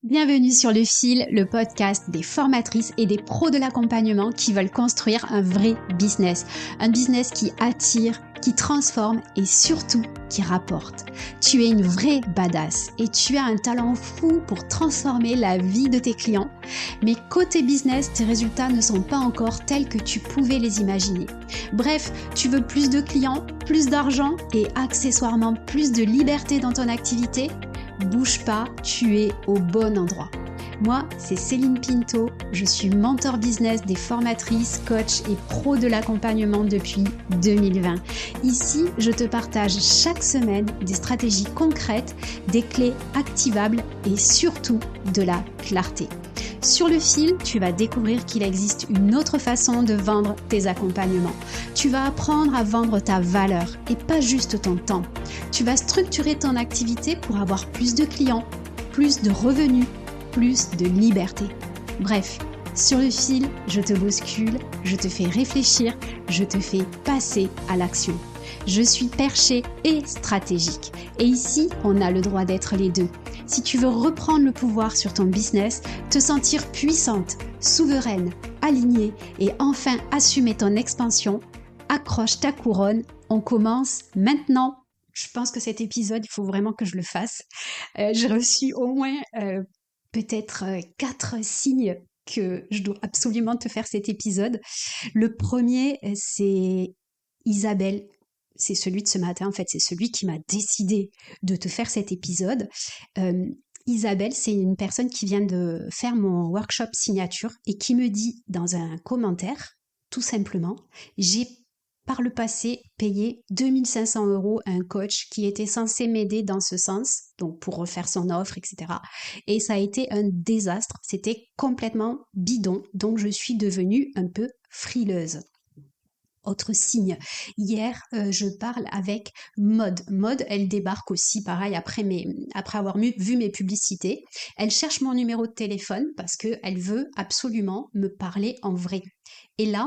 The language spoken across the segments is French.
Bienvenue sur Le Fil, le podcast des formatrices et des pros de l'accompagnement qui veulent construire un vrai business. Un business qui attire, qui transforme et surtout qui rapporte. Tu es une vraie badass et tu as un talent fou pour transformer la vie de tes clients. Mais côté business, tes résultats ne sont pas encore tels que tu pouvais les imaginer. Bref, tu veux plus de clients, plus d'argent et accessoirement plus de liberté dans ton activité ? Bouge pas, tu es au bon endroit. Moi, c'est Céline Pinto, je suis mentor business des formatrices, coachs et pros de l'accompagnement depuis 2020. Ici, je te partage chaque semaine des stratégies concrètes, des clés activables et surtout de la clarté. Sur Le Fil, tu vas découvrir qu'il existe une autre façon de vendre tes accompagnements. Tu vas apprendre à vendre ta valeur et pas juste ton temps. Tu vas structurer ton activité pour avoir plus de clients, plus de revenus, plus de liberté. Bref, sur Le Fil, je te bouscule, je te fais réfléchir, je te fais passer à l'action. Je suis perchée et stratégique. Et ici, on a le droit d'être les deux. Si tu veux reprendre le pouvoir sur ton business, te sentir puissante, souveraine, alignée et enfin assumer ton expansion, accroche ta couronne, on commence maintenant. Je pense que cet épisode, il faut vraiment que je le fasse. J'ai reçu au moins peut-être 4 signes que je dois absolument te faire cet épisode. Le premier, c'est Isabelle. C'est celui de ce matin, en fait, c'est celui qui m'a décidé de te faire cet épisode. Isabelle, c'est une personne qui vient de faire mon workshop signature et qui me dit dans un commentaire, tout simplement, j'ai par le passé payé 2500 € à un coach qui était censé m'aider dans ce sens, donc pour refaire son offre, etc. Et ça a été un désastre, c'était complètement bidon, donc je suis devenue un peu frileuse. Autre signe, hier je parle avec Maud. Maud, elle débarque aussi pareil après avoir vu mes publicités. Elle cherche mon numéro de téléphone parce qu'elle veut absolument me parler en vrai. Et là,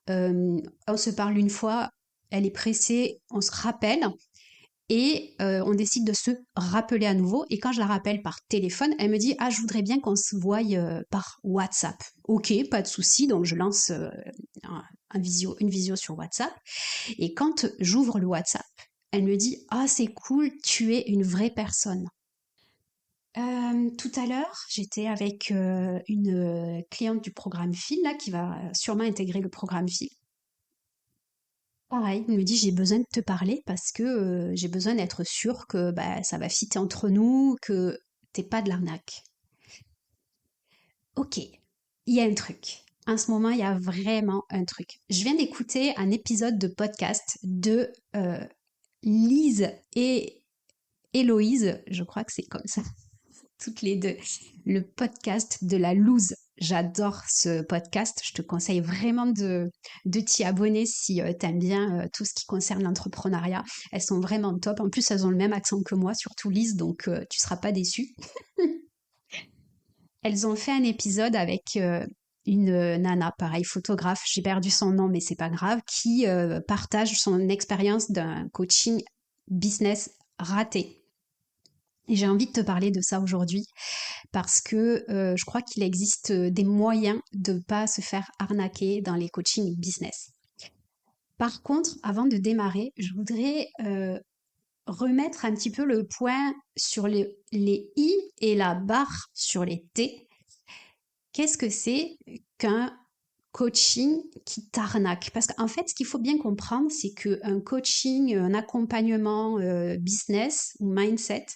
on se parle une fois, elle est pressée, on se rappelle et on décide de se rappeler à nouveau. Et quand je la rappelle par téléphone, elle me dit « Ah, je voudrais bien qu'on se voie par WhatsApp. » Ok, pas de souci, donc je lance une visio sur WhatsApp. Et quand j'ouvre le WhatsApp, elle me dit « Ah, c'est cool, tu es une vraie personne. » Tout à l'heure, j'étais avec une cliente du programme Fil, là, qui va sûrement intégrer le programme Fil. Pareil, elle me dit j'ai besoin de te parler parce que j'ai besoin d'être sûre que ça va fitter entre nous, que t'es pas de l'arnaque. Ok, il y a un truc. En ce moment, il y a vraiment un truc. Je viens d'écouter un épisode de podcast de Lise et Héloïse, je crois que c'est comme ça, toutes les deux, le podcast de la loose. J'adore ce podcast, je te conseille vraiment de t'y abonner si tu aimes bien tout ce qui concerne l'entrepreneuriat. Elles sont vraiment top, en plus elles ont le même accent que moi, surtout Lise, donc tu seras pas déçu. Elles ont fait un épisode avec une nana, pareil, photographe, j'ai perdu son nom mais c'est pas grave, qui partage son expérience d'un coaching business raté. Et j'ai envie de te parler de ça aujourd'hui parce que je crois qu'il existe des moyens de ne pas se faire arnaquer dans les coachings business. Par contre, avant de démarrer, je voudrais remettre un petit peu le point sur les i et la barre sur les t. Qu'est-ce que c'est qu'un coaching qui t'arnaque? Parce qu'en fait, ce qu'il faut bien comprendre, c'est qu'un coaching, un accompagnement business ou mindset,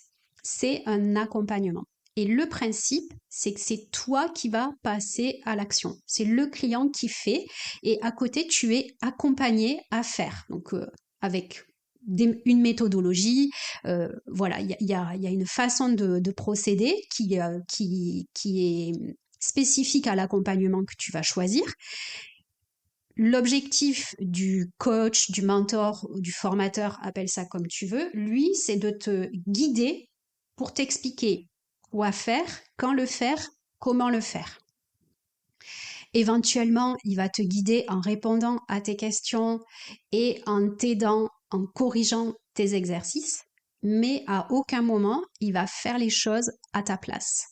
c'est un accompagnement. Et le principe, c'est que c'est toi qui vas passer à l'action. C'est le client qui fait et à côté, tu es accompagné à faire. Donc, avec une méthodologie, voilà, il y a une façon de procéder qui est spécifique à l'accompagnement que tu vas choisir. L'objectif du coach, du mentor ou du formateur, appelle ça comme tu veux, lui, c'est de te guider pour t'expliquer quoi faire, quand le faire, comment le faire. Éventuellement, il va te guider en répondant à tes questions et en t'aidant, en corrigeant tes exercices, mais à aucun moment, il va faire les choses à ta place.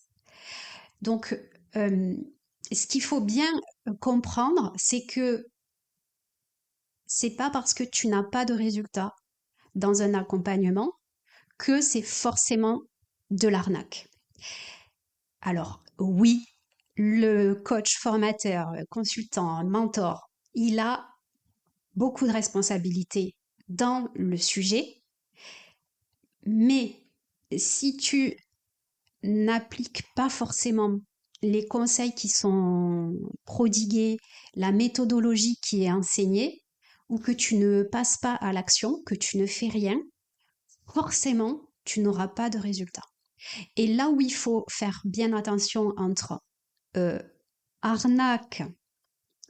Donc, ce qu'il faut bien comprendre, c'est que c'est pas parce que tu n'as pas de résultat dans un accompagnement que c'est forcément de l'arnaque. Alors, oui, le coach, formateur, consultant, mentor, il a beaucoup de responsabilités dans le sujet, mais si tu n'appliques pas forcément les conseils qui sont prodigués, la méthodologie qui est enseignée, ou que tu ne passes pas à l'action, que tu ne fais rien, forcément, tu n'auras pas de résultat. Et là où il faut faire bien attention entre arnaque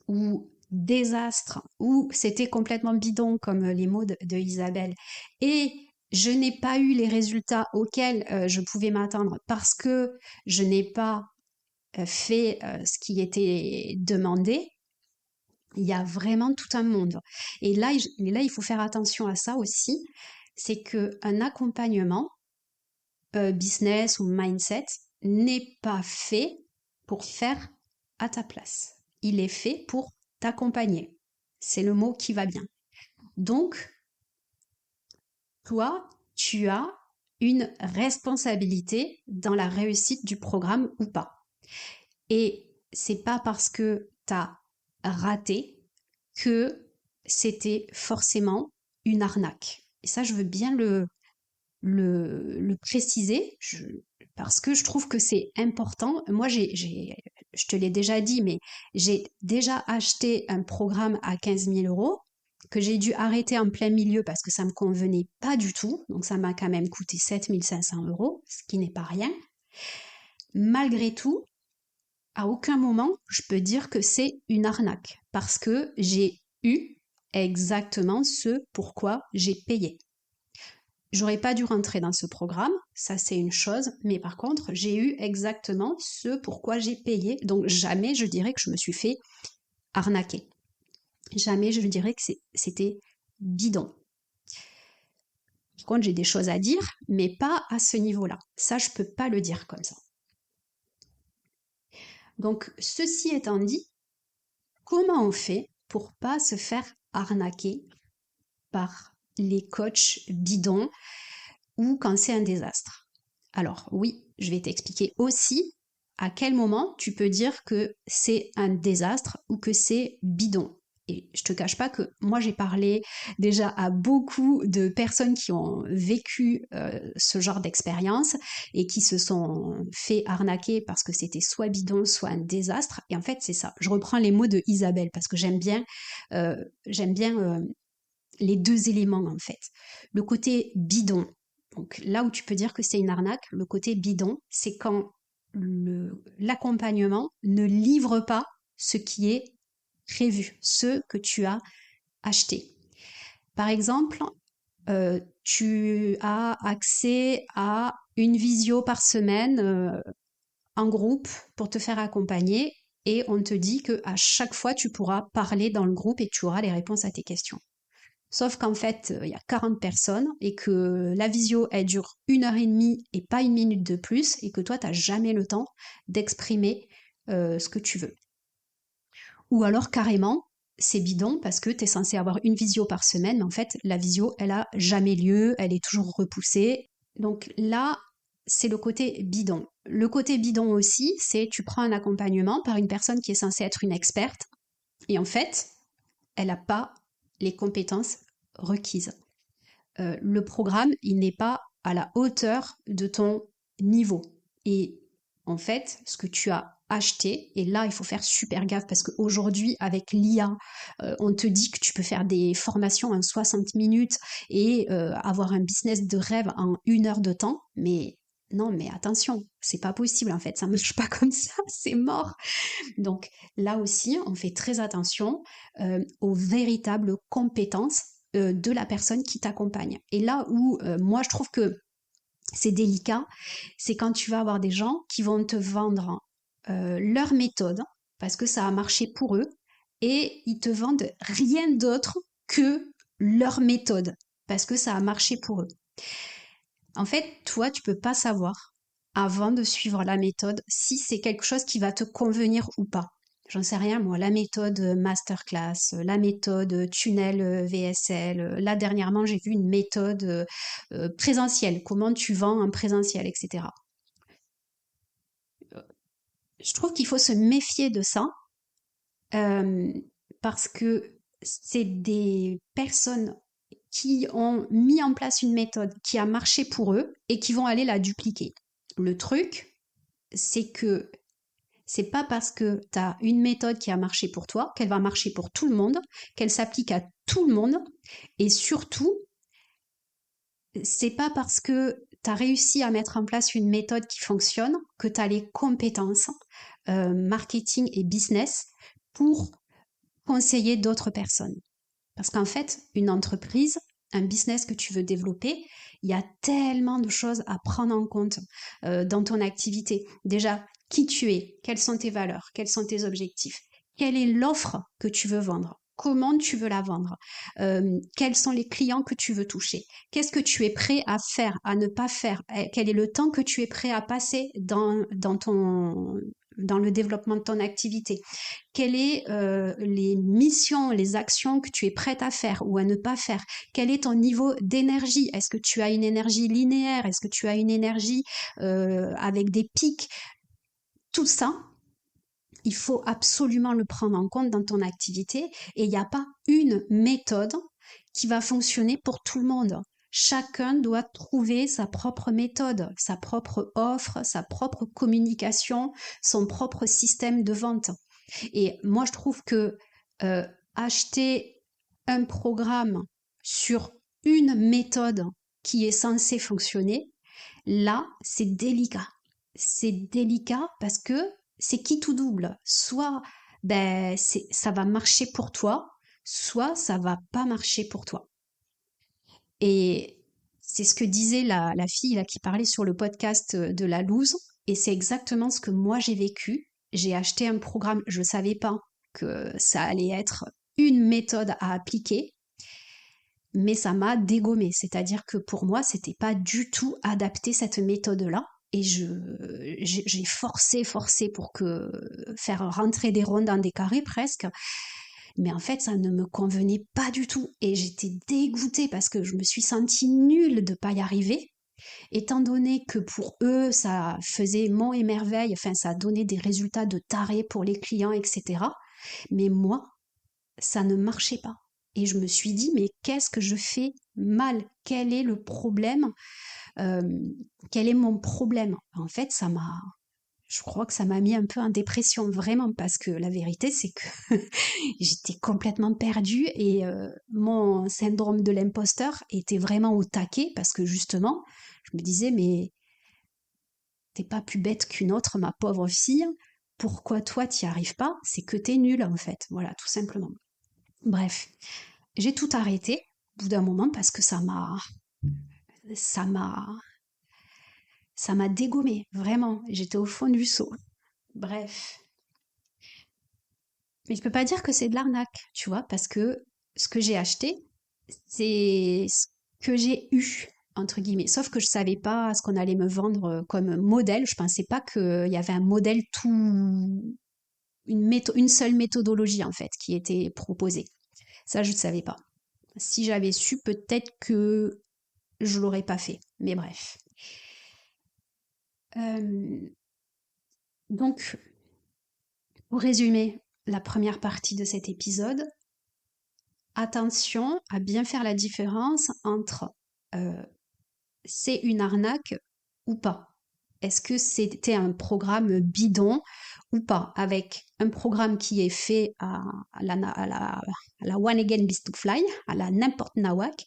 ou désastre, ou c'était complètement bidon comme les mots de Isabelle, et je n'ai pas eu les résultats auxquels je pouvais m'attendre parce que je n'ai pas fait ce qui était demandé, il y a vraiment tout un monde. Et là, il faut faire attention à ça aussi, c'est qu'un accompagnement business ou mindset n'est pas fait pour faire à ta place. Il est fait pour t'accompagner. C'est le mot qui va bien. Donc, toi, tu as une responsabilité dans la réussite du programme ou pas. Et c'est pas parce que tu as raté que c'était forcément une arnaque. Et ça, je veux bien le préciser parce que je trouve que c'est important. Moi, je te l'ai déjà dit, mais j'ai déjà acheté un programme à 15 000 euros que j'ai dû arrêter en plein milieu parce que ça me convenait pas du tout. Donc, ça m'a quand même coûté 7 500 euros, ce qui n'est pas rien. Malgré tout, à aucun moment, je peux dire que c'est une arnaque parce que j'ai eu exactement ce pourquoi j'ai payé. J'aurais pas dû rentrer dans ce programme, ça c'est une chose, mais par contre, j'ai eu exactement ce pourquoi j'ai payé. Donc jamais je dirais que je me suis fait arnaquer. Jamais je dirais que c'était bidon. Par contre, j'ai des choses à dire, mais pas à ce niveau-là. Ça, je peux pas le dire comme ça. Donc, ceci étant dit, comment on fait pour pas se faire arnaquer par les coachs bidons ou quand c'est un désastre? Alors oui, je vais t'expliquer aussi à quel moment tu peux dire que c'est un désastre ou que c'est bidon. Et je te cache pas que moi j'ai parlé déjà à beaucoup de personnes qui ont vécu ce genre d'expérience et qui se sont fait arnaquer parce que c'était soit bidon, soit un désastre. Et en fait c'est ça. Je reprends les mots de Isabelle parce que j'aime bien les deux éléments en fait. Le côté bidon. Donc là où tu peux dire que c'est une arnaque, le côté bidon, c'est quand l'accompagnement ne livre pas ce qui est prévu, ce que tu as acheté. Par exemple, tu as accès à une visio par semaine en groupe pour te faire accompagner et on te dit que à chaque fois tu pourras parler dans le groupe et tu auras les réponses à tes questions. Sauf qu'en fait, il y a 40 personnes et que la visio, elle dure 1 heure et demie et pas 1 minute de plus et que toi, tu n'as jamais le temps d'exprimer ce que tu veux. Ou alors carrément, c'est bidon parce que tu es censé avoir une visio par semaine, mais en fait, la visio, elle a jamais lieu, elle est toujours repoussée. Donc là, c'est le côté bidon. Le côté bidon aussi, c'est tu prends un accompagnement par une personne qui est censée être une experte et en fait, elle n'a pas les compétences requises. Le programme, il n'est pas à la hauteur de ton niveau. Et en fait, ce que tu as acheté, et là, il faut faire super gaffe parce qu'aujourd'hui, avec l'IA, on te dit que tu peux faire des formations en 60 minutes et avoir un business de rêve en 1 heure de temps, mais non, mais attention, c'est pas possible en fait, ça ne marche pas comme ça, c'est mort. Donc là aussi, on fait très attention aux véritables compétences de la personne qui t'accompagne. Et là où moi je trouve que c'est délicat, c'est quand tu vas avoir des gens qui vont te vendre leur méthode parce que ça a marché pour eux et ils te vendent rien d'autre que leur méthode parce que ça a marché pour eux. En fait, toi, tu peux pas savoir avant de suivre la méthode, si c'est quelque chose qui va te convenir ou pas. J'en sais rien, moi, la méthode masterclass, la méthode tunnel VSL. Là, dernièrement, j'ai vu une méthode présentielle, comment tu vends en présentiel, etc. Je trouve qu'il faut se méfier de ça euh, parce que c'est des personnes qui ont mis en place une méthode qui a marché pour eux et qui vont aller la dupliquer. Le truc, c'est que c'est pas parce que tu as une méthode qui a marché pour toi qu'elle va marcher pour tout le monde, qu'elle s'applique à tout le monde. Et surtout, c'est pas parce que tu as réussi à mettre en place une méthode qui fonctionne que tu as les compétences marketing et business pour conseiller d'autres personnes. Parce qu'en fait, une entreprise, un business que tu veux développer, il y a tellement de choses à prendre en compte dans ton activité. Déjà, qui tu es, quelles sont tes valeurs, quels sont tes objectifs, quelle est l'offre que tu veux vendre, comment tu veux la vendre, quels sont les clients que tu veux toucher, qu'est-ce que tu es prêt à faire, à ne pas faire, quel est le temps que tu es prêt à passer dans le développement de ton activité. Quelles sont les missions, les actions que tu es prête à faire ou à ne pas faire? Quel est ton niveau d'énergie? Est-ce que tu as une énergie linéaire? Est-ce que tu as une énergie avec des pics? Tout ça, il faut absolument le prendre en compte dans ton activité et il n'y a pas une méthode qui va fonctionner pour tout le monde. Chacun doit trouver sa propre méthode, sa propre offre, sa propre communication, son propre système de vente. Et moi, je trouve que euh, acheter un programme sur une méthode qui est censée fonctionner, là, c'est délicat. C'est délicat parce que c'est qui tout double. Soit ça va marcher pour toi, soit ça va pas marcher pour toi. Et c'est ce que disait la fille là, qui parlait sur le podcast de la loose. Et c'est exactement ce que moi j'ai vécu. J'ai acheté un programme, je ne savais pas que ça allait être une méthode à appliquer, mais ça m'a dégommé. C'est-à-dire que pour moi, c'était pas du tout adapté cette méthode-là. Et j'ai forcé pour que faire rentrer des ronds dans des carrés presque. Mais en fait, ça ne me convenait pas du tout. Et j'étais dégoûtée parce que je me suis sentie nulle de pas y arriver. Étant donné que pour eux, ça faisait monts et merveilles, enfin, ça donnait des résultats de taré pour les clients, etc. Mais moi, ça ne marchait pas. Et je me suis dit, mais qu'est-ce que je fais mal? Quel est le problème? Euh, Quel est mon problème? En fait, je crois que ça m'a mis un peu en dépression, vraiment, parce que la vérité, c'est que j'étais complètement perdue et mon syndrome de l'imposteur était vraiment au taquet parce que justement, je me disais, mais t'es pas plus bête qu'une autre, ma pauvre fille. Pourquoi toi, t'y arrives pas? C'est que t'es nulle, en fait. Voilà, tout simplement. Bref, j'ai tout arrêté au bout d'un moment parce que ça m'a, ça m'a dégommé, vraiment. J'étais au fond du seau. Bref. Mais je peux pas dire que c'est de l'arnaque, tu vois, parce que ce que j'ai acheté, c'est ce que j'ai eu, entre guillemets. Sauf que je savais pas ce qu'on allait me vendre comme modèle. Je pensais pas qu'il y avait un modèle une seule méthodologie, en fait, qui était proposée. Ça, je ne savais pas. Si j'avais su, peut-être que je l'aurais pas fait. Mais bref. Euh, donc, pour résumer la première partie de cet épisode, attention à bien faire la différence entre euh, c'est une arnaque ou pas. Est-ce que c'était un programme bidon ou pas, avec un programme qui est fait à la One Again Beast to Fly, à la n'importe nawak,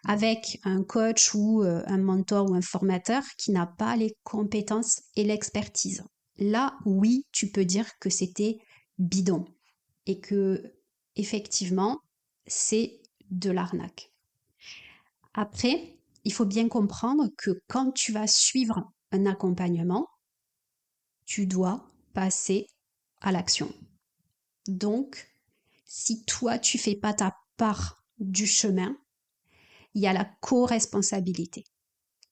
avec un coach ou un mentor ou un formateur qui n'a pas les compétences et l'expertise. Là, oui, tu peux dire que c'était bidon et que effectivement, c'est de l'arnaque. Après, il faut bien comprendre que quand tu vas suivre un accompagnement, tu dois passer à l'action. Donc, si toi, tu fais pas ta part du chemin, il y a la co-responsabilité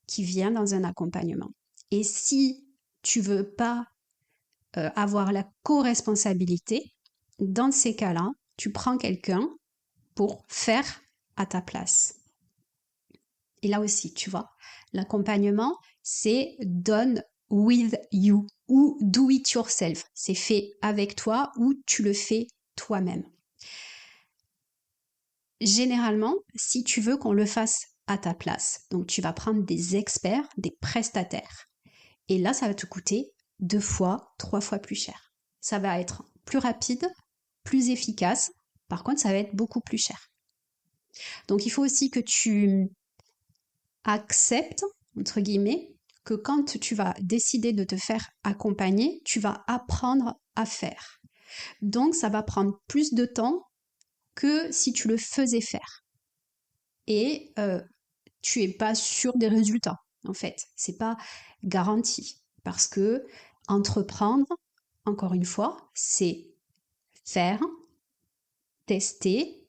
qui vient dans un accompagnement. Et si tu veux pas avoir la co-responsabilité, dans ces cas-là, tu prends quelqu'un pour faire à ta place. Et là aussi, tu vois, l'accompagnement, c'est done with you ou do it yourself. C'est fait avec toi ou tu le fais toi-même. Généralement, si tu veux qu'on le fasse à ta place, donc tu vas prendre des experts, des prestataires. Et là, ça va te coûter 2 fois, 3 fois plus cher. Ça va être plus rapide, plus efficace. Par contre, ça va être beaucoup plus cher. Donc, il faut aussi que tu acceptes, entre guillemets, que quand tu vas décider de te faire accompagner, tu vas apprendre à faire. Donc, ça va prendre plus de temps que si tu le faisais faire. Et tu es pas sûr des résultats, en fait. C'est pas garanti. Parce que entreprendre, encore une fois, c'est faire, tester,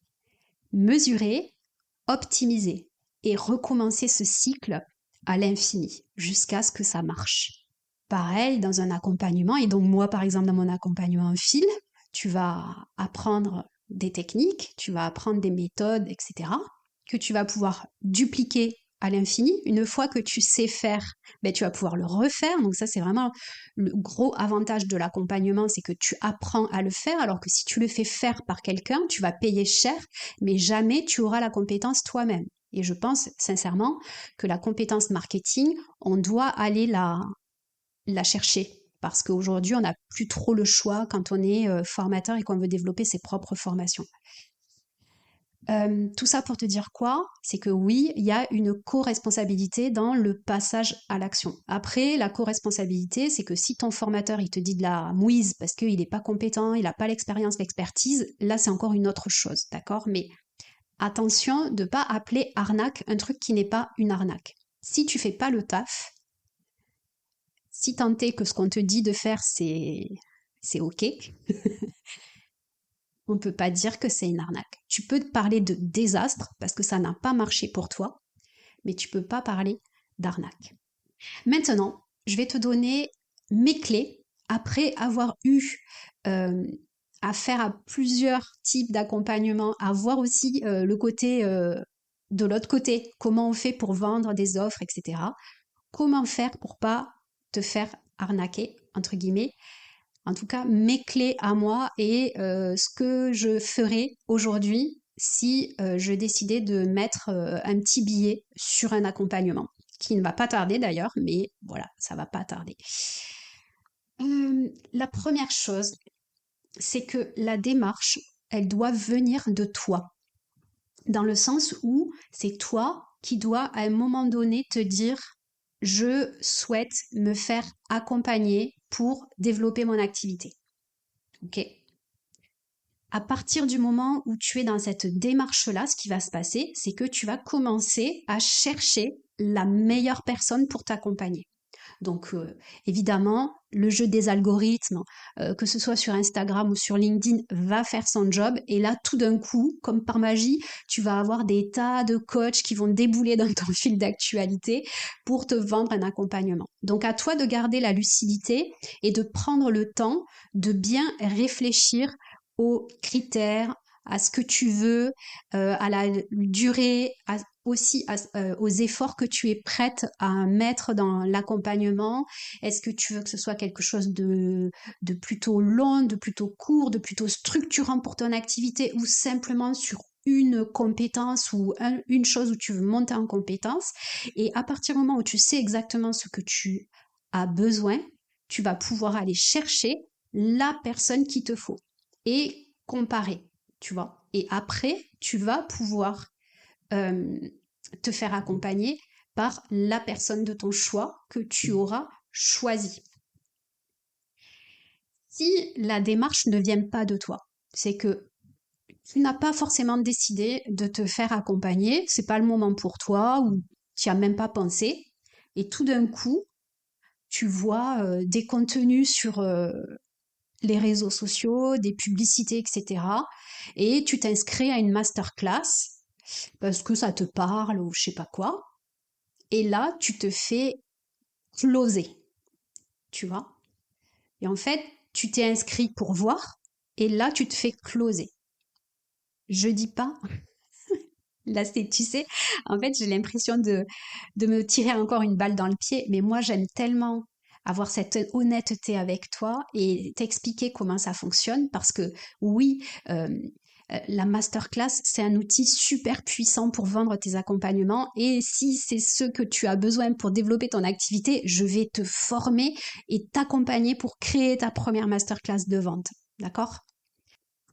mesurer, optimiser et recommencer ce cycle à l'infini jusqu'à ce que ça marche. Pareil dans un accompagnement, et donc moi par exemple dans mon accompagnement en fil, tu vas apprendre des techniques, tu vas apprendre des méthodes, etc., que tu vas pouvoir dupliquer à l'infini. Une fois que tu sais faire, ben, tu vas pouvoir le refaire. Donc ça, c'est vraiment le gros avantage de l'accompagnement, c'est que tu apprends à le faire, alors que si tu le fais faire par quelqu'un, tu vas payer cher, mais jamais tu auras la compétence toi-même. Et je pense sincèrement que la compétence marketing, on doit aller la chercher. Parce qu'aujourd'hui, on n'a plus trop le choix quand on est formateur et qu'on veut développer ses propres formations. Tout ça pour te dire quoi? C'est que oui, il y a une co-responsabilité dans le passage à l'action. Après, la co-responsabilité, c'est que si ton formateur il te dit de la mouise parce qu'il n'est pas compétent, il n'a pas l'expérience, l'expertise, là c'est encore une autre chose, d'accord? Mais attention de ne pas appeler arnaque un truc qui n'est pas une arnaque. Si tu fais pas le taf, si tant est que ce qu'on te dit de faire c'est ok, on ne peut pas dire que c'est une arnaque. Tu peux te parler de désastre parce que ça n'a pas marché pour toi, mais tu peux pas parler d'arnaque. Maintenant, je vais te donner mes clés après avoir eu affaire à plusieurs types d'accompagnement, à voir aussi le côté de l'autre côté, comment on fait pour vendre des offres, etc. Comment faire pour pas te faire arnaquer, entre guillemets. En tout cas, mes clés à moi et ce que je ferais aujourd'hui si je décidais de mettre un petit billet sur un accompagnement, qui ne va pas tarder d'ailleurs, mais voilà, ça va pas tarder. La première chose, c'est que la démarche, elle doit venir de toi, dans le sens où c'est toi qui dois à un moment donné te dire je souhaite me faire accompagner pour développer mon activité. Ok. À partir du moment où tu es dans cette démarche-là, ce qui va se passer, c'est que tu vas commencer à chercher la meilleure personne pour t'accompagner. Donc évidemment, le jeu des algorithmes, que ce soit sur Instagram ou sur LinkedIn, va faire son job. Et là, tout d'un coup, comme par magie, tu vas avoir des tas de coachs qui vont débouler dans ton fil d'actualité pour te vendre un accompagnement. Donc à toi de garder la lucidité et de prendre le temps de bien réfléchir aux critères, à ce que tu veux, à la durée, aussi aux efforts que tu es prête à mettre dans l'accompagnement. Est-ce que tu veux que ce soit quelque chose de plutôt long, de plutôt court, de plutôt structurant pour ton activité ou simplement sur une compétence ou une chose où tu veux monter en compétence. Et à partir du moment où tu sais exactement ce que tu as besoin, tu vas pouvoir aller chercher la personne qu'il te faut et comparer, tu vois. Et après, tu vas pouvoir te faire accompagner par la personne de ton choix que tu auras choisi. Si la démarche ne vient pas de toi, c'est que tu n'as pas forcément décidé de te faire accompagner, c'est pas le moment pour toi ou tu n'y as même pas pensé, et tout d'un coup, tu vois des contenus sur les réseaux sociaux, des publicités, etc. Et tu t'inscris à une masterclass parce que ça te parle ou je sais pas quoi. Et là, tu te fais closer, tu vois. Et en fait, tu t'es inscrit pour voir, et là, tu te fais closer. Je dis pas, là, c'est, tu sais, en fait, j'ai l'impression de me tirer encore une balle dans le pied, mais moi, j'aime tellement avoir cette honnêteté avec toi et t'expliquer comment ça fonctionne, parce que oui, la masterclass, c'est un outil super puissant pour vendre tes accompagnements. Et si c'est ce que tu as besoin pour développer ton activité, je vais te former et t'accompagner pour créer ta première masterclass de vente. D'accord?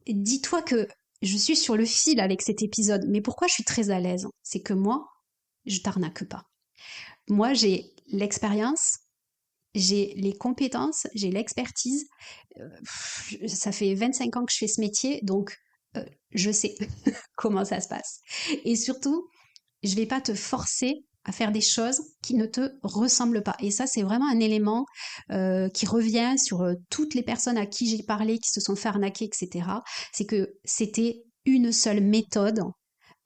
Dis-toi que je suis sur le fil avec cet épisode, mais pourquoi je suis très à l'aise? C'est que moi, je t'arnaque pas. Moi, j'ai l'expérience, j'ai les compétences, j'ai l'expertise. Ça fait 25 ans que je fais ce métier, donc je sais comment ça se passe. Et surtout, je vais pas te forcer à faire des choses qui ne te ressemblent pas. Et ça, c'est vraiment un élément qui revient sur toutes les personnes à qui j'ai parlé, qui se sont fait arnaquer, etc. C'est que c'était une seule méthode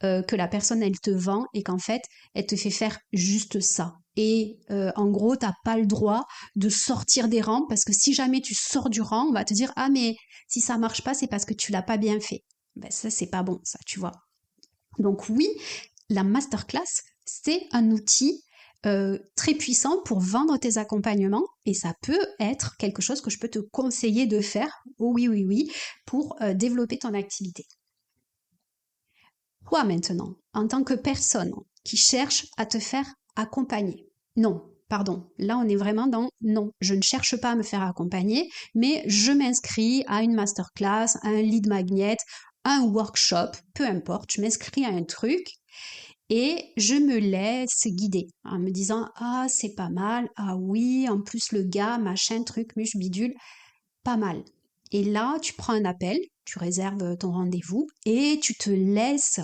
que la personne, elle te vend et qu'en fait, elle te fait faire juste ça. Et en gros, t'as pas le droit de sortir des rangs parce que si jamais tu sors du rang, on va te dire ah mais si ça marche pas, c'est parce que tu l'as pas bien fait. Ben ça c'est pas bon, ça, tu vois. Donc oui, la masterclass, c'est un outil très puissant pour vendre tes accompagnements et ça peut être quelque chose que je peux te conseiller de faire, oh oui, oui, oui, pour développer ton activité. Toi maintenant, en tant que personne qui cherche à te faire accompagner, non, pardon, là on est vraiment dans non, je ne cherche pas à me faire accompagner, mais je m'inscris à une masterclass, à un lead magnet, un workshop, peu importe, je m'inscris à un truc et je me laisse guider en me disant ah c'est pas mal, ah oui, en plus le gars, machin, truc, muche, bidule, pas mal. Et là, tu prends un appel, tu réserves ton rendez-vous et tu te laisses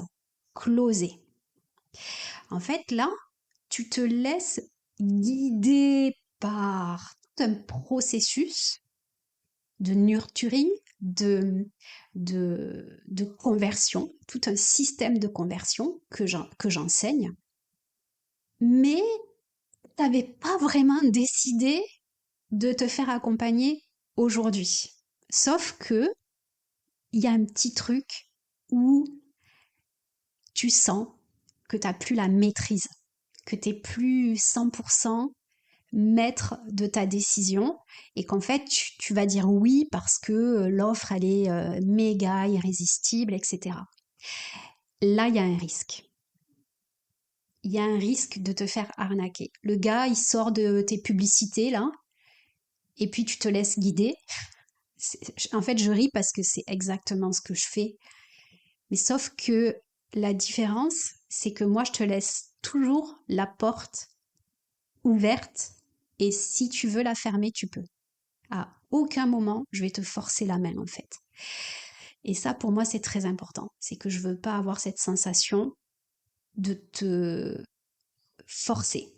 closer. En fait, là, tu te laisses guider par tout un processus de nurturing, de conversion, tout un système de conversion que j'enseigne. Mais tu n'avais pas vraiment décidé de te faire accompagner aujourd'hui. Sauf que il y a un petit truc où tu sens que tu n'as plus la maîtrise, que tu n'es plus 100% maître de ta décision et qu'en fait tu vas dire oui parce que l'offre elle est méga irrésistible, etc. Là, il y a un risque. Il y a un risque de te faire arnaquer. Le gars, il sort de tes publicités là et puis tu te laisses guider. En fait, je ris parce que c'est exactement ce que je fais. Mais sauf que la différence, c'est que moi, je te laisse toujours la porte ouverte et si tu veux la fermer, tu peux. À aucun moment, je vais te forcer la main, en fait. Et ça, pour moi, c'est très important. C'est que je veux pas avoir cette sensation de te forcer.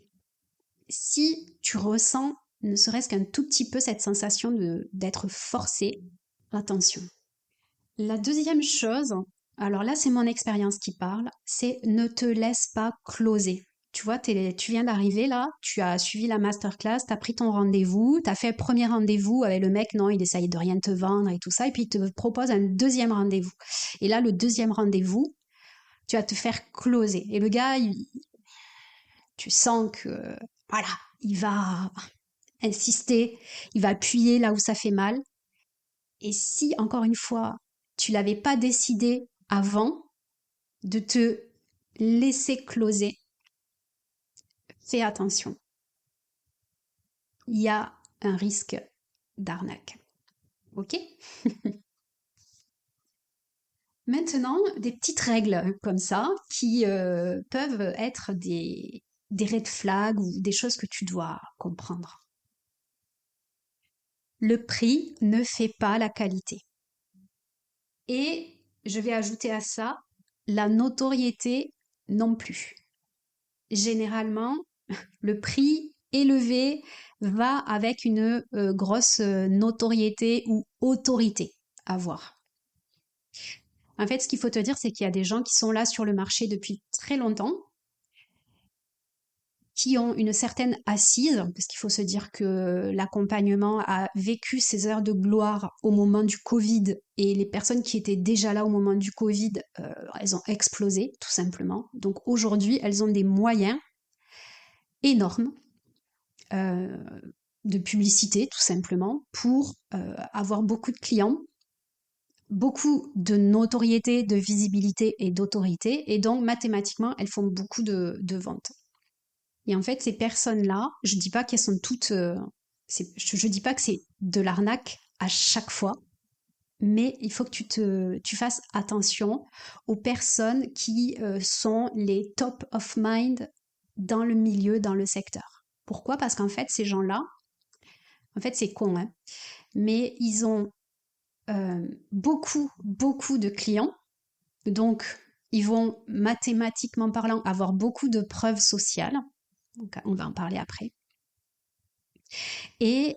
Si tu ressens ne serait-ce qu'un tout petit peu cette sensation d'être forcé, attention. La deuxième chose, alors là c'est mon expérience qui parle, c'est ne te laisse pas closer. Tu vois, tu viens d'arriver là, tu as suivi la masterclass, tu as pris ton rendez-vous, tu as fait le premier rendez-vous avec le mec, non, il essaye de rien te vendre et tout ça, et puis il te propose un deuxième rendez-vous. Et là, le deuxième rendez-vous, tu vas te faire closer. Et le gars, tu sens que, voilà, il va insister, il va appuyer là où ça fait mal. Et si, encore une fois, tu l'avais pas décidé avant de te laisser closer, fais attention. Il y a un risque d'arnaque. Ok? Maintenant, des petites règles comme ça qui peuvent être des red flags ou des choses que tu dois comprendre. Le prix ne fait pas la qualité. Et je vais ajouter à ça la notoriété non plus. Généralement, le prix élevé va avec une grosse notoriété ou autorité à voir. En fait, ce qu'il faut te dire, c'est qu'il y a des gens qui sont là sur le marché depuis très longtemps, qui ont une certaine assise, parce qu'il faut se dire que l'accompagnement a vécu ses heures de gloire au moment du Covid, et les personnes qui étaient déjà là au moment du Covid, elles ont explosé, tout simplement. Donc aujourd'hui, elles ont des moyens énormes euh, de publicité, tout simplement, pour avoir beaucoup de clients, beaucoup de notoriété, de visibilité et d'autorité, et donc mathématiquement, elles font beaucoup de ventes. Et en fait, ces personnes-là, je dis pas qu'elles sont toutes, je dis pas que c'est de l'arnaque à chaque fois, mais il faut que tu fasses attention aux personnes qui sont les top of mind dans le milieu, dans le secteur. Pourquoi? Parce qu'en fait, ces gens-là, en fait, c'est con, hein, mais ils ont beaucoup de clients, donc ils vont mathématiquement parlant avoir beaucoup de preuves sociales. Donc, on va en parler après. Et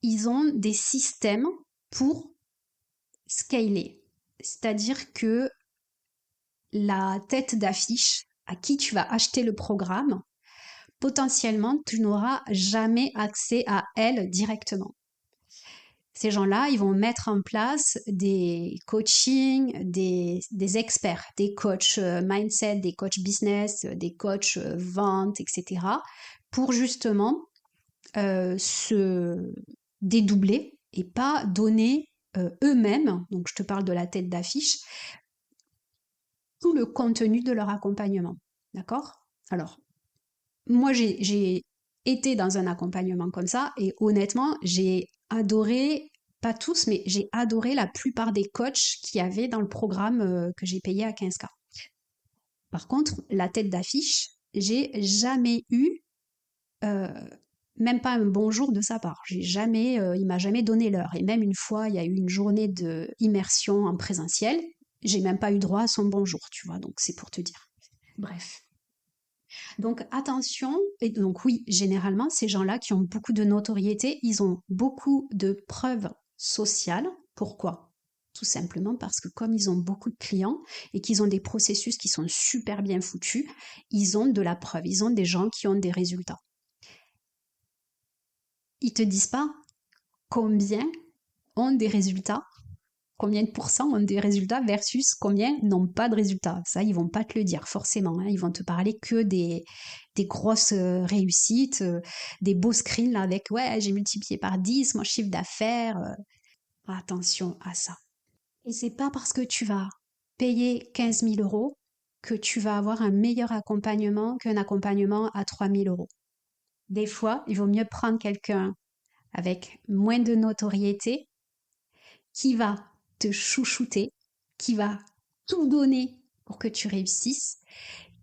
ils ont des systèmes pour scaler. C'est-à-dire que la tête d'affiche à qui tu vas acheter le programme, potentiellement, tu n'auras jamais accès à elle directement. Ces gens-là, ils vont mettre en place des coachings, des experts, des coachs mindset, des coachs business, des coachs vente, etc. pour justement se dédoubler et pas donner eux-mêmes, donc je te parle de la tête d'affiche, tout le contenu de leur accompagnement. D'accord? Alors, moi, j'ai été dans un accompagnement comme ça et honnêtement, j'ai adoré, pas tous, mais j'ai adoré la plupart des coachs qu'il y avait dans le programme que j'ai payé à 15K. Par contre, la tête d'affiche, j'ai jamais eu même pas un bonjour de sa part. Il m'a jamais donné l'heure. Et même une fois, il y a eu une journée de immersion en présentiel. J'ai même pas eu droit à son bonjour, tu vois. Donc c'est pour te dire. Bref. Donc attention. Et donc oui, généralement, ces gens-là qui ont beaucoup de notoriété, ils ont beaucoup de preuves sociales. Pourquoi? Tout simplement parce que comme ils ont beaucoup de clients et qu'ils ont des processus qui sont super bien foutus, ils ont de la preuve. Ils ont des gens qui ont des résultats. Ils te disent pas combien ont des résultats, combien de pourcents ont des résultats versus combien n'ont pas de résultats. Ça, ils vont pas te le dire forcément. Hein. Ils vont te parler que des grosses réussites, des beaux screens là, avec ouais, j'ai multiplié par 10 mon chiffre d'affaires. Attention à ça. Et c'est pas parce que tu vas payer 15 000 euros que tu vas avoir un meilleur accompagnement qu'un accompagnement à 3 000 euros. Des fois, il vaut mieux prendre quelqu'un avec moins de notoriété, qui va te chouchouter, qui va tout donner pour que tu réussisses,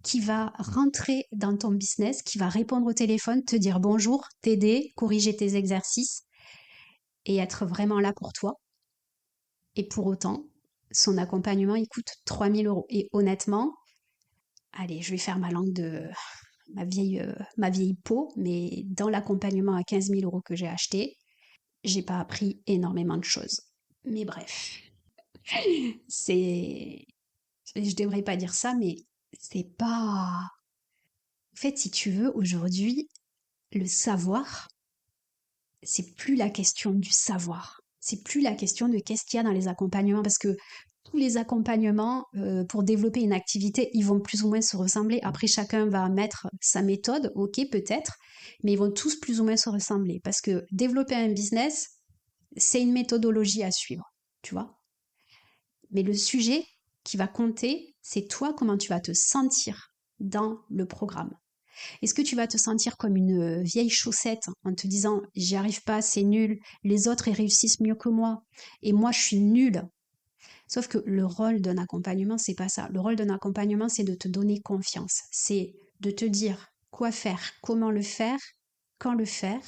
qui va rentrer dans ton business, qui va répondre au téléphone, te dire bonjour, t'aider, corriger tes exercices et être vraiment là pour toi. Et pour autant, son accompagnement, il coûte 3 000 euros. Et honnêtement, allez, je vais faire ma langue de ma vieille peau, mais dans l'accompagnement à 15 000 euros que j'ai acheté, j'ai pas appris énormément de choses. Mais bref, c'est, je devrais pas dire ça, mais c'est pas. En fait, si tu veux, aujourd'hui, le savoir, c'est plus la question du savoir. C'est plus la question de qu'est-ce qu'il y a dans les accompagnements, parce que tous les accompagnements pour développer une activité, ils vont plus ou moins se ressembler. Après, chacun va mettre sa méthode, ok, peut-être, mais ils vont tous plus ou moins se ressembler, parce que développer un business, c'est une méthodologie à suivre, tu vois. Mais le sujet qui va compter, c'est toi, comment tu vas te sentir dans le programme. Est-ce que tu vas te sentir comme une vieille chaussette en te disant j'y arrive pas, c'est nul, les autres ils réussissent mieux que moi et moi je suis nulle. Sauf que le rôle d'un accompagnement, c'est pas ça. Le rôle d'un accompagnement, c'est de te donner confiance. C'est de te dire quoi faire, comment le faire, quand le faire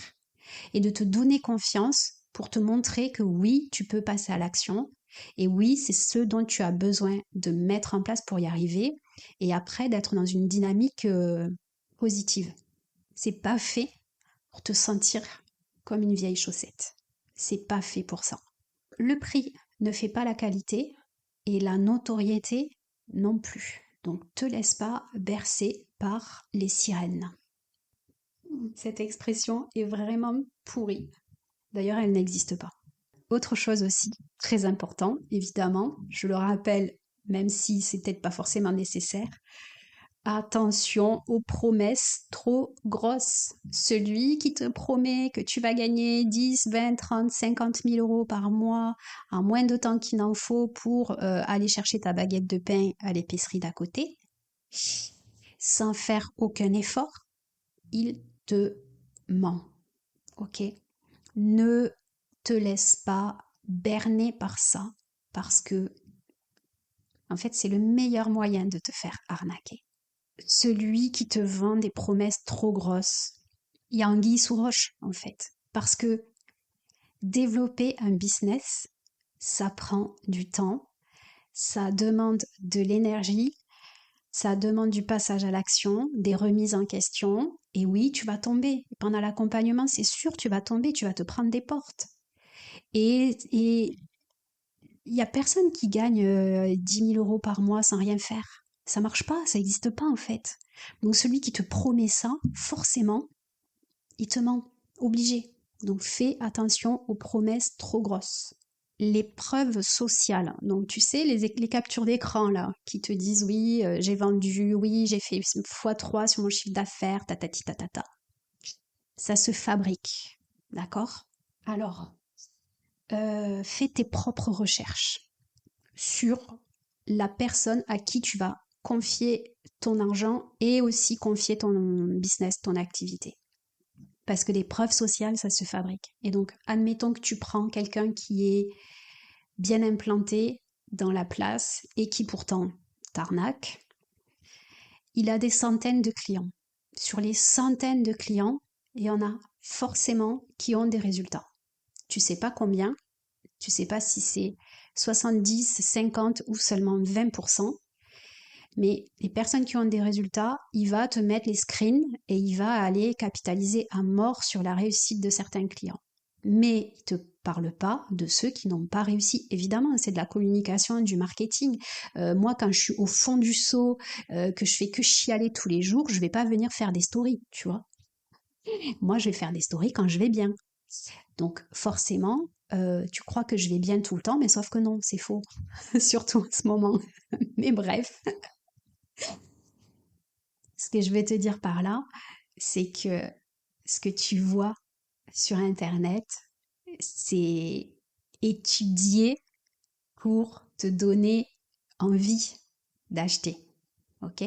et de te donner confiance pour te montrer que oui, tu peux passer à l'action et oui, c'est ce dont tu as besoin de mettre en place pour y arriver et après d'être dans une dynamique positive. C'est pas fait pour te sentir comme une vieille chaussette. C'est pas fait pour ça. Le prix ne fait pas la qualité et la notoriété non plus. Donc, te laisse pas bercer par les sirènes. Cette expression est vraiment pourrie. D'ailleurs, elle n'existe pas. Autre chose aussi, très important, évidemment, je le rappelle, même si c'est peut-être pas forcément nécessaire, attention aux promesses trop grosses. Celui qui te promet que tu vas gagner 10, 20, 30, 50 000 euros par mois en moins de temps qu'il n'en faut pour aller chercher ta baguette de pain à l'épicerie d'à côté, sans faire aucun effort, il te ment. Ok? Ne te laisse pas berner par ça, parce que, en fait, c'est le meilleur moyen de te faire arnaquer. Celui qui te vend des promesses trop grosses, il y a anguille sous roche, en fait. Parce que développer un business, ça prend du temps, ça demande de l'énergie, ça demande du passage à l'action, des remises en question. Et oui, tu vas tomber. Pendant l'accompagnement, c'est sûr, tu vas tomber, tu vas te prendre des portes. Et il n'y a personne qui gagne 10 000 euros par mois sans rien faire. Ça marche pas, ça n'existe pas en fait. Donc celui qui te promet ça, forcément, il te ment, obligé. Donc fais attention aux promesses trop grosses. Les preuves sociales, donc tu sais, les captures d'écran là, qui te disent oui, j'ai vendu, oui, j'ai fait x3 sur mon chiffre d'affaires, tatati tatata. Ça se fabrique, d'accord? Alors, fais tes propres recherches sur la personne à qui tu vas confier ton argent et aussi confier ton business, ton activité. Parce que les preuves sociales, ça se fabrique. Et donc, admettons que tu prends quelqu'un qui est bien implanté dans la place et qui pourtant t'arnaque. Il a des centaines de clients. Sur les centaines de clients, il y en a forcément qui ont des résultats. Tu sais pas combien, tu sais pas si c'est 70, 50 ou seulement 20%. Mais les personnes qui ont des résultats, il va te mettre les screens et il va aller capitaliser à mort sur la réussite de certains clients. Mais il ne te parle pas de ceux qui n'ont pas réussi. Évidemment, c'est de la communication, du marketing. Moi, quand je suis au fond du seau, que je fais que chialer tous les jours, je ne vais pas venir faire des stories, tu vois. Moi, je vais faire des stories quand je vais bien. Donc forcément, tu crois que je vais bien tout le temps, mais sauf que non, c'est faux. Surtout en ce moment. Mais bref. Ce que je vais te dire par là, c'est que ce que tu vois sur Internet, c'est étudié pour te donner envie d'acheter. Ok?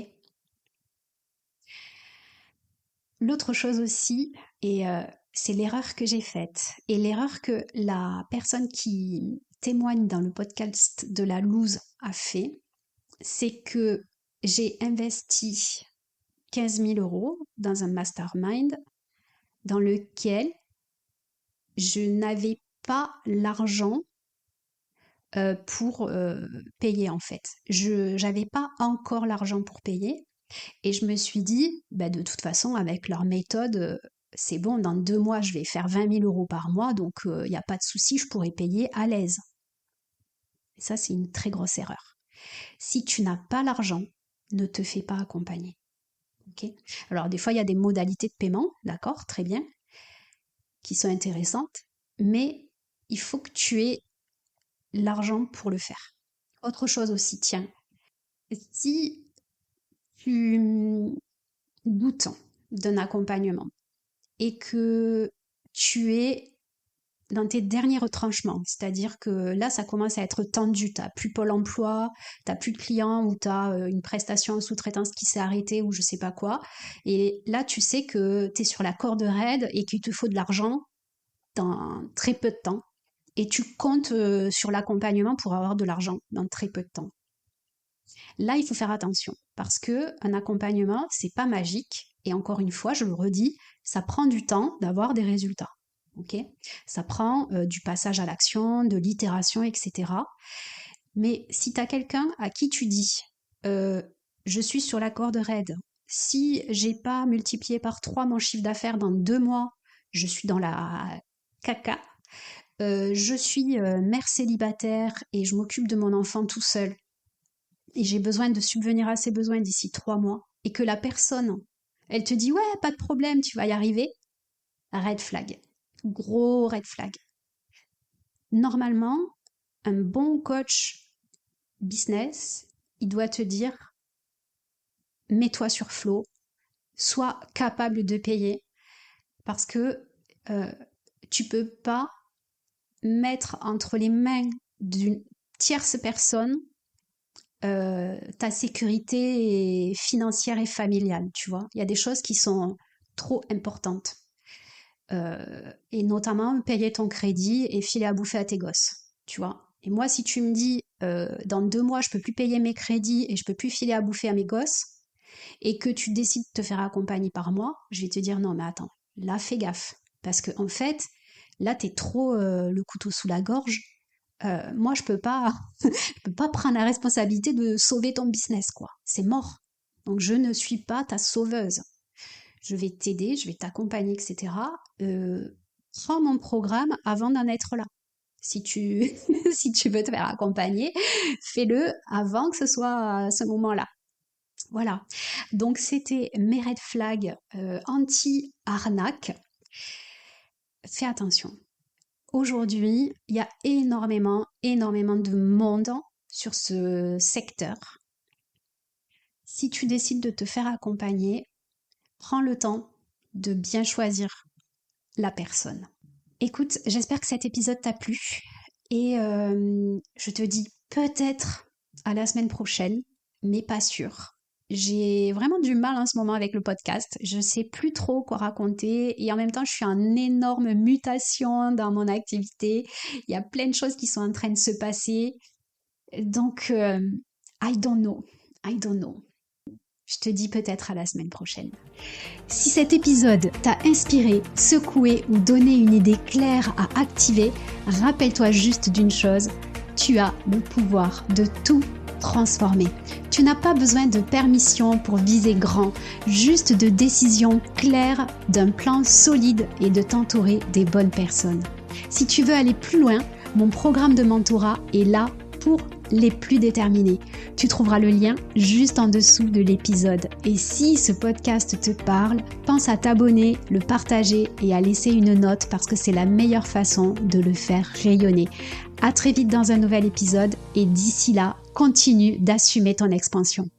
L'autre chose aussi, et c'est l'erreur que j'ai faite, et l'erreur que la personne qui témoigne dans le podcast de la loose a fait, c'est que j'ai investi 15 000 euros dans un mastermind dans lequel je n'avais pas l'argent pour payer en fait. Je n'avais pas encore l'argent pour payer et je me suis dit, bah, de toute façon, avec leur méthode, c'est bon, dans 2 mois, je vais faire 20 000 euros par mois, donc il n'y a pas de souci, je pourrais payer à l'aise. Et ça, c'est une très grosse erreur. Si tu n'as pas l'argent, ne te fais pas accompagner. Okay. Alors, des fois, il y a des modalités de paiement, d'accord, très bien, qui sont intéressantes, mais il faut que tu aies l'argent pour le faire. Autre chose aussi, tiens, si tu doutes d'un accompagnement et que tu es dans tes derniers retranchements, c'est-à-dire que là, ça commence à être tendu, tu n'as plus Pôle emploi, tu n'as plus de clients ou tu as une prestation en sous-traitance qui s'est arrêtée ou je sais pas quoi, et là, tu sais que tu es sur la corde raide et qu'il te faut de l'argent dans très peu de temps, et tu comptes sur l'accompagnement pour avoir de l'argent dans très peu de temps. Là, il faut faire attention parce que un accompagnement, c'est pas magique. Et encore une fois, je le redis, ça prend du temps d'avoir des résultats. Ok, ça prend du passage à l'action, de l'itération, etc. Mais si tu as quelqu'un à qui tu dis, je suis sur la corde raide, si j'ai pas multiplié par 3 mon chiffre d'affaires dans 2 mois, je suis dans la caca. Je suis mère célibataire et je m'occupe de mon enfant tout seul. et j'ai besoin de subvenir à ces besoins d'ici 3 mois, et que la personne, elle te dit ouais, pas de problème, tu vas y arriver, red flag. Gros red flag. Normalement, un bon coach business, il doit te dire mets-toi sur flot, sois capable de payer, parce que tu peux pas mettre entre les mains d'une tierce personne ta sécurité financière et familiale, tu vois. Il y a des choses qui sont trop importantes. Et notamment payer ton crédit et filer à bouffer à tes gosses, tu vois. Et moi, si tu me dis dans 2 mois, je peux plus payer mes crédits et je peux plus filer à bouffer à mes gosses, et que tu décides de te faire accompagner par moi, je vais te dire non, mais attends, là, fais gaffe. Parce que en fait, là, t'es trop le couteau sous la gorge. Moi, je peux pas prendre la responsabilité de sauver ton business, quoi. C'est mort. Donc, je ne suis pas ta sauveuse. Je vais t'aider, je vais t'accompagner, etc. Prends mon programme avant d'en être là. Si tu, si tu veux te faire accompagner, fais-le avant que ce soit à ce moment-là. Voilà. Donc, c'était mes red flags anti-arnaque. Fais attention. Aujourd'hui, il y a énormément de monde sur ce secteur. Si tu décides de te faire accompagner, prends le temps de bien choisir la personne. Écoute, j'espère que cet épisode t'a plu et je te dis peut-être à la semaine prochaine, mais pas sûr. J'ai vraiment du mal en ce moment avec le podcast. Je sais plus trop quoi raconter et en même temps, je suis en énorme mutation dans mon activité. Il y a plein de choses qui sont en train de se passer. Donc, I don't know. Je te dis peut-être à la semaine prochaine. Si cet épisode t'a inspiré, secoué ou donné une idée claire à activer, rappelle-toi juste d'une chose, tu as le pouvoir de tout transformer. Tu n'as pas besoin de permission pour viser grand, juste de décisions claires, d'un plan solide et de t'entourer des bonnes personnes. Si tu veux aller plus loin, mon programme de mentorat est là pour les plus déterminés. Tu trouveras le lien juste en dessous de l'épisode. Et si ce podcast te parle, pense à t'abonner, le partager et à laisser une note parce que c'est la meilleure façon de le faire rayonner. À très vite dans un nouvel épisode et d'ici là, continue d'assumer ton expansion.